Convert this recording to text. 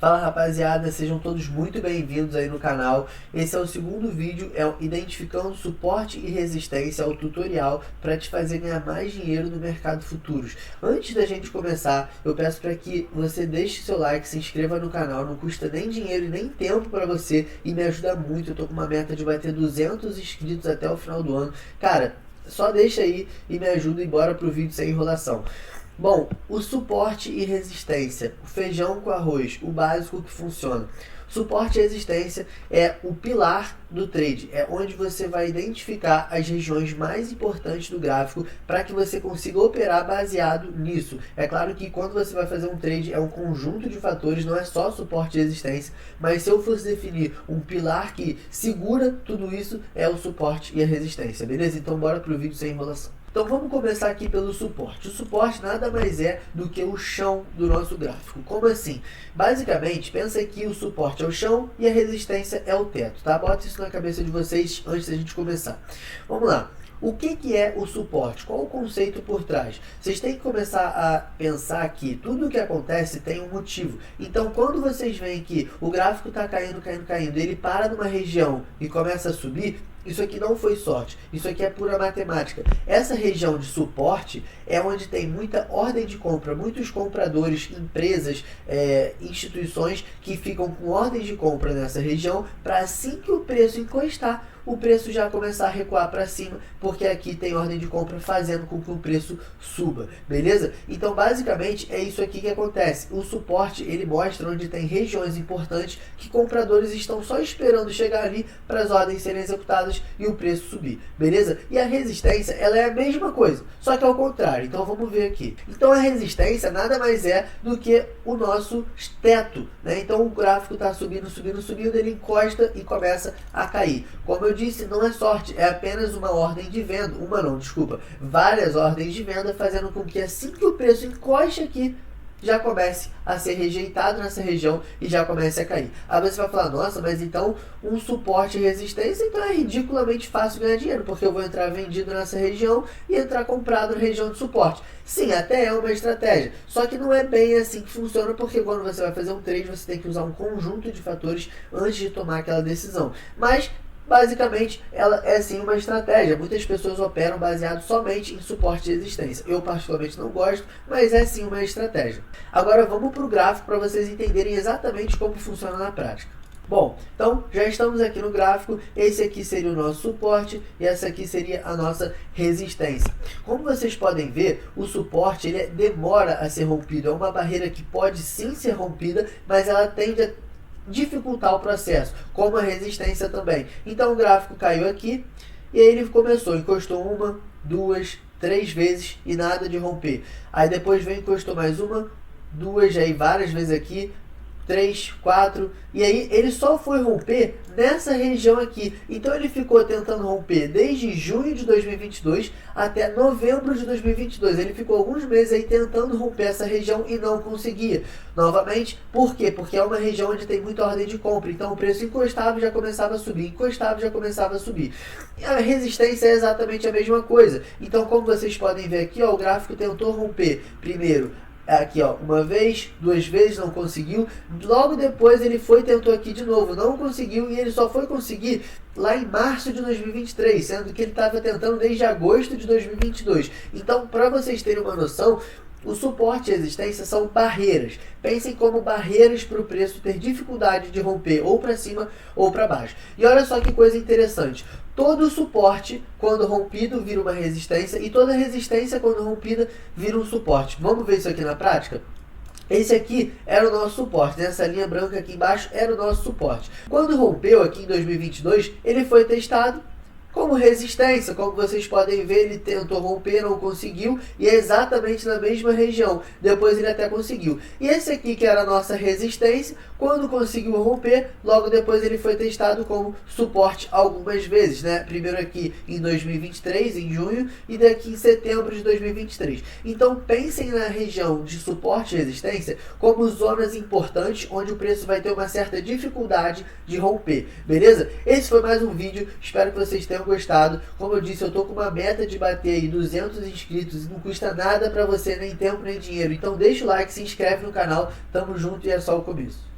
Fala rapaziada, sejam todos muito bem-vindos aí no canal. Esse é o segundo vídeo, identificando suporte e resistência ao tutorial para te fazer ganhar mais dinheiro no mercado futuros. Antes da gente começar, eu peço para que você deixe seu like, se inscreva no canal, não custa nem dinheiro e nem tempo para você e me ajuda muito. Eu tô com uma meta de bater 200 inscritos até o final do ano. Cara, só deixa aí e me ajuda e bora pro vídeo sem enrolação. Bom, o suporte e resistência, o feijão com arroz, o básico que funciona. Suporte e resistência é o pilar do trade, é onde você vai identificar as regiões mais importantes do gráfico para que você consiga operar baseado nisso. É claro que quando você vai fazer um trade é um conjunto de fatores, não é só suporte e resistência, mas se eu fosse definir um pilar que segura tudo isso, é o suporte e a resistência, beleza? Então bora pro vídeo sem enrolação. Então vamos começar aqui pelo suporte. O suporte nada mais é do que o chão do nosso gráfico. Como assim? Basicamente, pensa que o suporte é o chão e a resistência é o teto, tá? Bota isso na cabeça de vocês antes da gente começar. Vamos lá. O que é o suporte? Qual o conceito por trás? Vocês têm que começar a pensar que tudo o que acontece tem um motivo. Então, quando vocês veem que o gráfico está caindo, ele para numa região e começa a subir, isso aqui não foi sorte, isso aqui é pura matemática. Essa região de suporte é onde tem muita ordem de compra, muitos compradores, empresas, instituições que ficam com ordens de compra nessa região para assim que o preço encostar, o preço já começar a recuar para cima, porque aqui tem ordem de compra fazendo com que o preço suba, beleza? Então basicamente é isso aqui que acontece. O suporte ele mostra onde tem regiões importantes que compradores estão só esperando chegar ali para as ordens serem executadas e o preço subir, beleza? E a resistência ela é a mesma coisa, só que ao contrário. Então vamos ver aqui. Então a resistência nada mais é do que o nosso teto, né? Então o gráfico está subindo, ele encosta e começa a cair. Como eu disse, não é sorte, é apenas uma ordem de venda, várias ordens de venda fazendo com que assim que o preço encoste aqui, já comece a ser rejeitado nessa região e já comece a cair. Aí você vai falar, nossa, mas então um suporte e resistência, então é ridiculamente fácil ganhar dinheiro, porque eu vou entrar vendido nessa região e entrar comprado na região de suporte. Sim, até é uma estratégia, só que não é bem assim que funciona, porque quando você vai fazer um trade, você tem que usar um conjunto de fatores antes de tomar aquela decisão. Mas basicamente, ela é sim uma estratégia. Muitas pessoas operam baseado somente em suporte e resistência. Eu particularmente não gosto, mas é sim uma estratégia. Agora vamos para o gráfico para vocês entenderem exatamente como funciona na prática. Bom, então já estamos aqui no gráfico, esse aqui seria o nosso suporte e essa aqui seria a nossa resistência. Como vocês podem ver, o suporte ele demora a ser rompido, é uma barreira que pode sim ser rompida, mas ela tende a dificultar o processo, como a resistência também. Então o gráfico caiu aqui e aí ele encostou uma, duas, três vezes e nada de romper. Aí depois encostou mais uma, duas, aí várias vezes aqui, 3, 4, e aí ele só foi romper nessa região aqui. Então ele ficou tentando romper desde junho de 2022 até novembro de 2022. Ele ficou alguns meses aí tentando romper essa região e não conseguia. Novamente, por quê? Porque é uma região onde tem muita ordem de compra. Então o preço encostava e já começava a subir, encostava e já começava a subir. E a resistência é exatamente a mesma coisa. Então como vocês podem ver aqui, ó, o gráfico tentou romper primeiro aqui, ó, uma vez, duas vezes, não conseguiu. Logo depois ele tentou aqui de novo, não conseguiu, e ele só foi conseguir lá em março de 2023, sendo que ele estava tentando desde agosto de 2022. Então, para vocês terem uma noção, o suporte e a resistência são barreiras. Pensem como barreiras para o preço ter dificuldade de romper ou para cima ou para baixo. E olha só que coisa interessante. Todo suporte, quando rompido, vira uma resistência. E toda resistência, quando rompida, vira um suporte. Vamos ver isso aqui na prática? Esse aqui era o nosso suporte. Nessa linha branca aqui embaixo era o nosso suporte. Quando rompeu aqui em 2022, ele foi testado como resistência. Como vocês podem ver, ele tentou romper, não conseguiu, e é exatamente na mesma região. Depois ele até conseguiu. E esse aqui, que era a nossa resistência, quando conseguiu romper, logo depois ele foi testado como suporte algumas vezes, né? Primeiro aqui em 2023, em junho, e daqui em setembro de 2023. Então pensem na região de suporte e resistência como zonas importantes, onde o preço vai ter uma certa dificuldade de romper, beleza? Esse foi mais um vídeo, espero que vocês tenham gostado. Como eu disse, eu tô com uma meta de bater aí 200 inscritos e não custa nada pra você, nem tempo nem dinheiro. Então deixa o like, se inscreve no canal, tamo junto e é só o começo.